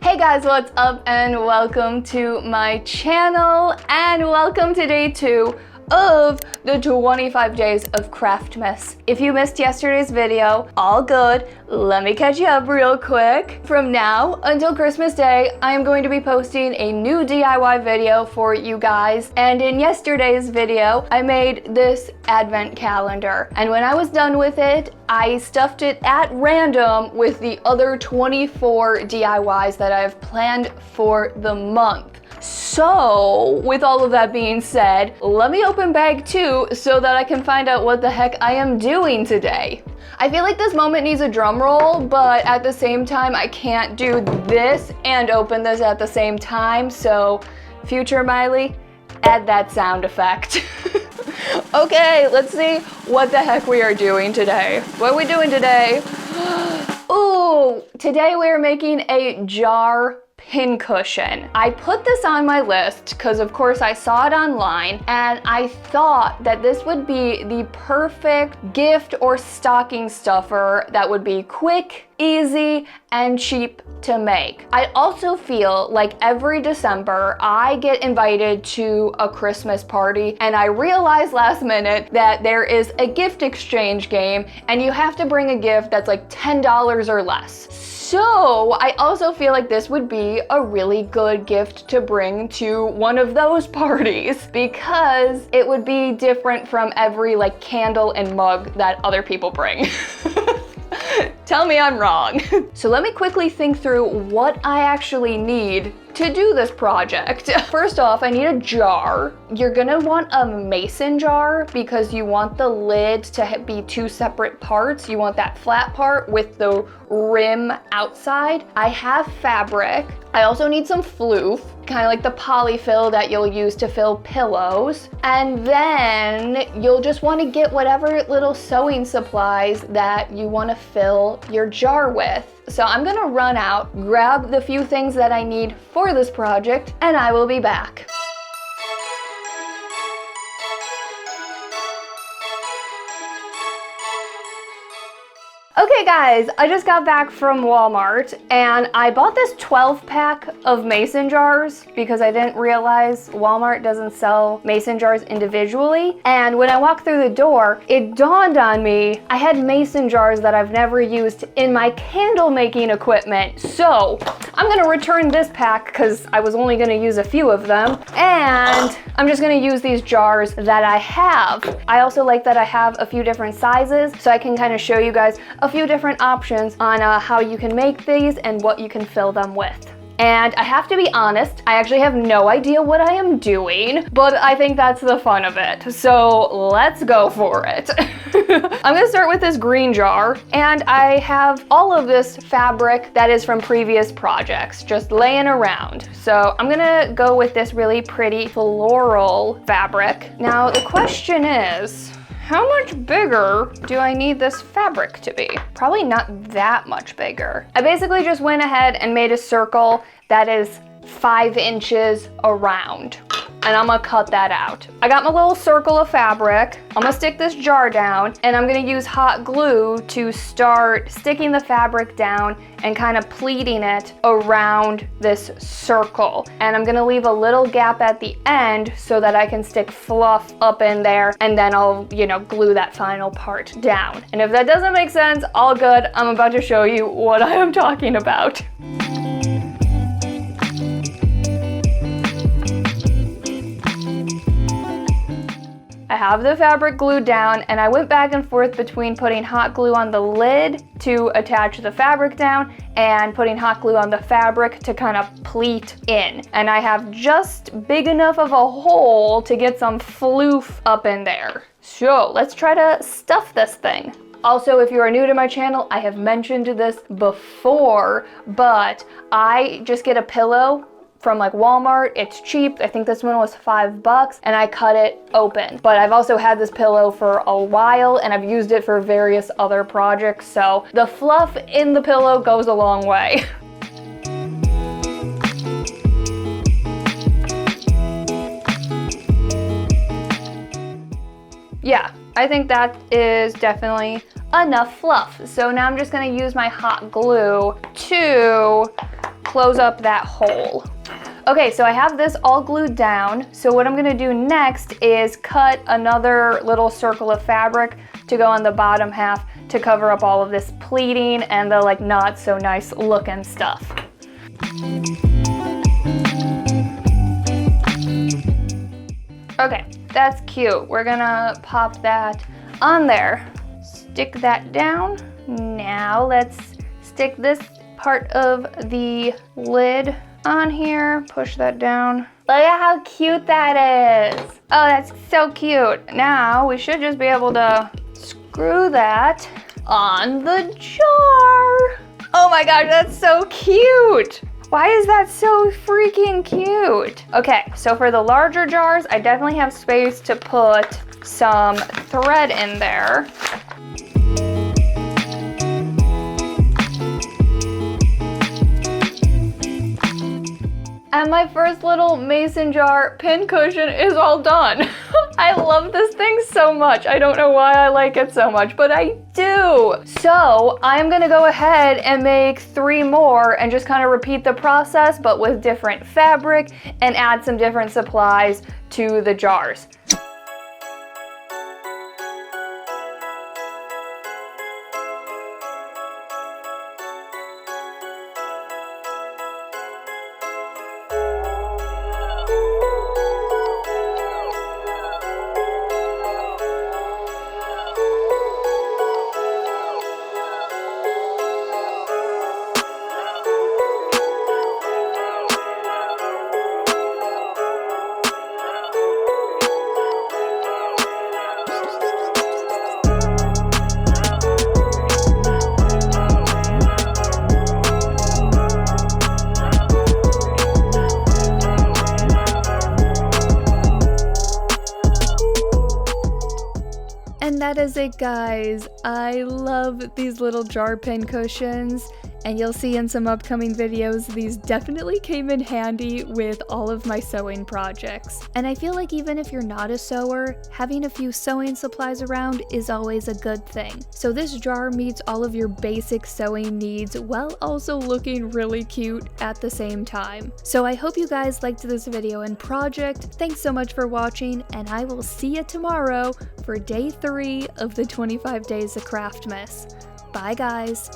Hey guys, what's up and welcome to my channel and welcome to day 2 of the 25 days of Craftmas. If you missed yesterday's video, all good, let me catch you up real quick. From now until Christmas Day, I am going to be posting a new DIY video for you guys, and in yesterday's video, I made this advent calendar, and when I was done with it, I stuffed it at random with the other 24 DIYs that I have planned for the month. So, with all of that being said, let me open bag 2 so that I can find out what the heck I am doing today. I feel like this moment needs a drum roll, but at the same time, I can't do this and open this at the same time, so future Miley, add that sound effect. Okay, let's see what the heck we are doing today. What are we doing today? Ooh, today we are making a jar pincushion. I put this on my list because of course I saw it online and I thought that this would be the perfect gift or stocking stuffer that would be quick, easy, and cheap to make. I also feel like every December I get invited to a Christmas party and I realized last minute that there is a gift exchange game and you have to bring a gift that's like $10 or less. So I also feel like this would be a really good gift to bring to one of those parties because it would be different from every like candle and mug that other people bring. Tell me I'm wrong. So let me quickly think through what I actually need to do this project. First off, I need a jar. You're gonna want a mason jar because you want the lid to be 2 separate parts. You want that flat part with the rim outside. I have Fabirc. I also need some Fluff, kind of like the polyfill that you'll use to fill pillows. And then you'll just want to get whatever little sewing supplies that you want to fill your jar with. So I'm gonna run out, grab the few things that I need for this project, and I will be back. Okay guys, I just got back from Walmart and I bought this 12-pack of mason jars because I didn't realize Walmart doesn't sell mason jars individually. And when I walked through the door, it dawned on me I had mason jars that I've never used in my candle making equipment. So I'm gonna return this pack because I was only gonna use a few of them, and I'm just gonna use these jars that I have. I also like that I have a few different sizes so I can kind of show you guys a few different options on how you can make these and what you can fill them with. And I have to be honest, I actually have no idea what I am doing, but I think that's the fun of it. So let's go for it. I'm gonna start with this green jar, and I have all of this fabric that is from previous projects just laying around. So I'm gonna go with this really pretty floral fabric. Now the question is, how much bigger do I need this fabric to be? Probably not that much bigger. I basically just went ahead and made a circle that is 5 inches around, and I'm gonna cut that out. I got my little circle of fabric. I'm gonna stick this jar down, and I'm gonna use hot glue to start sticking the fabric down and kind of pleating it around this circle. And I'm gonna leave a little gap at the end so that I can stick Fluff up in there, and then I'll, glue that final part down. And if that doesn't make sense, all good. I'm about to show you what I am talking about. I have the fabric glued down, and I went back and forth between putting hot glue on the lid to attach the fabric down and putting hot glue on the fabric to kind of pleat in. And I have just big enough of a hole to get some floof up in there. So let's try to stuff this thing. Also, if you are new to my channel, I have mentioned this before, but I just get a pillow from like Walmart. It's cheap. I think this one was $5 and I cut it open. But I've also had this pillow for a while and I've used it for various other projects. So the fluff in the pillow goes a long way. Yeah, I think that is definitely enough fluff. So now I'm just gonna use my hot glue to close up that hole. Okay, so I have this all glued down. So what I'm gonna do next is cut another little circle of fabric to go on the bottom half to cover up all of this pleating and the like not so nice looking stuff. Okay, that's cute. We're gonna pop that on there. Stick that down. Now let's stick this part of the lid on here. Push that down. Look at how cute that is. Oh, that's so cute. Now we should just be able to screw that on the jar. Oh my gosh, that's so cute. Why is that so freaking cute? Okay, so for the larger jars, I definitely have space to put some thread in there. And my first little mason jar pin cushion is all done. I love this thing so much. I don't know why I like it so much, but I do. So I'm gonna go ahead and make 3 more and just kind of repeat the process, but with different fabric and add some different supplies to the jars. And that is it, guys. I love these little jar pin cushions, and you'll see in some upcoming videos these definitely came in handy with all of my sewing projects. And I feel like even if you're not a sewer, having a few sewing supplies around is always a good thing. So this jar meets all of your basic sewing needs while also looking really cute at the same time. So I hope you guys liked this video and project. Thanks so much for watching, and I will see you tomorrow for day 3 of the 25 days of Craftmas. Bye, guys.